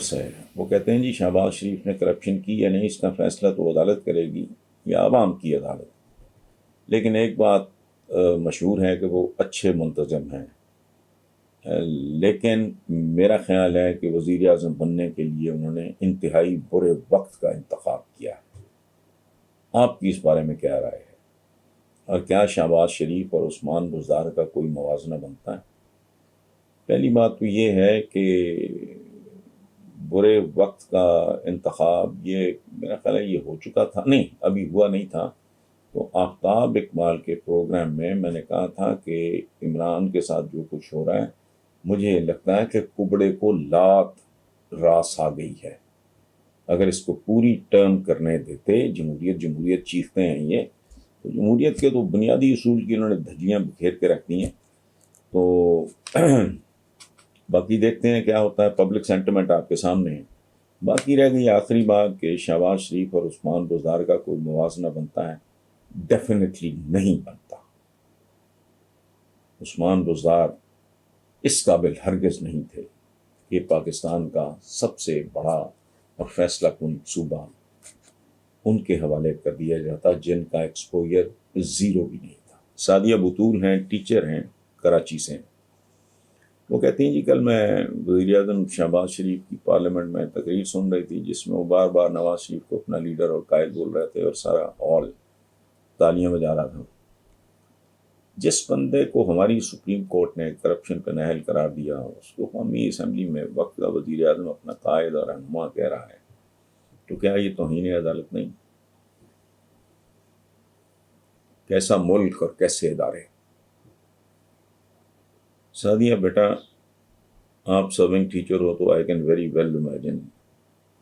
Source ہے. وہ کہتے ہیں جی شہباز شریف نے کرپشن کی یا نہیں اس کا فیصلہ تو عدالت کرے گی یا عوام کی عدالت. لیکن ایک بات مشہور ہے کہ وہ اچھے منتظم ہیں. لیکن میرا خیال ہے کہ وزیر اعظم بننے کے لیے انہوں نے انتہائی برے وقت کا انتخاب کیا. آپ کی اس بارے میں کیا رائے ہے؟ اور کیا شہباز شریف اور عثمان بزدار کا کوئی موازنہ بنتا ہے؟ پہلی بات تو یہ ہے کہ برے وقت کا انتخاب یہ میرا خیال ہے یہ ہو چکا تھا، نہیں ابھی ہوا نہیں تھا. تو آفتاب اقبال کے پروگرام میں میں نے کہا تھا کہ عمران کے ساتھ جو کچھ ہو رہا ہے مجھے لگتا ہے کہ کبڑے کو لات راس آ گئی ہے. اگر اس کو پوری ٹرن کرنے دیتے، جمہوریت چیختے ہیں یہ، تو جمہوریت کے تو بنیادی اصول کی انہوں نے دھجیاں بکھیر کے رکھ دی ہیں. تو باقی دیکھتے ہیں کیا ہوتا ہے. پبلک سینٹیمنٹ آپ کے سامنے ہے. باقی رہ گئی آخری بات کہ شہباز شریف اور عثمان بزدار کا کوئی موازنہ بنتا ہے؟ ڈیفینیٹلی نہیں بنتا. عثمان بزدار اس قابل ہرگز نہیں تھے کہ پاکستان کا سب سے بڑا اور فیصلہ کن صوبہ ان کے حوالے کر دیا جاتا جن کا ایکسپوجر زیرو بھی نہیں تھا. سعدیہ بطول ہیں، ٹیچر ہیں، کراچی سے. وہ کہتی ہیں جی کل میں وزیر اعظم شہباز شریف کی پارلیمنٹ میں تقریر سن رہی تھی جس میں وہ بار بار نواز شریف کو اپنا لیڈر اور قائد بول رہے تھے اور سارا ہال تالیاں بجا رہا تھا. جس بندے کو ہماری سپریم کورٹ نے کرپشن پہ نااہل قرار دیا اس کو قومی اسمبلی میں وقت کا وزیر اعظم اپنا قائد اور رہنما کہہ رہا ہے، تو کیا یہ توہین عدالت نہیں؟ کیسا ملک اور کیسے ادارے. سعدیہ بیٹا آپ سرونگ ٹیچر ہو تو I can very well imagine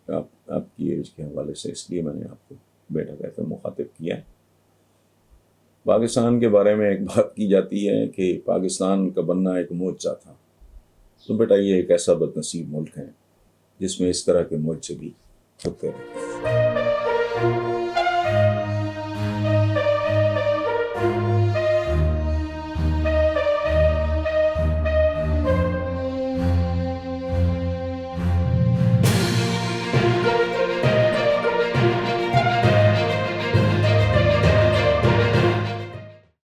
آپ کی ایج کے حوالے سے، اس لیے میں نے آپ کو بیٹا کہہ کر مخاطب کیا ہے. پاکستان کے بارے میں ایک بات کی جاتی ہے کہ پاکستان کا بننا ایک معجزہ تھا. تو بیٹا یہ ایک ایسا بد نصیب ملک ہے جس میں اس طرح کے معجزے بھی ہوتے ہیں.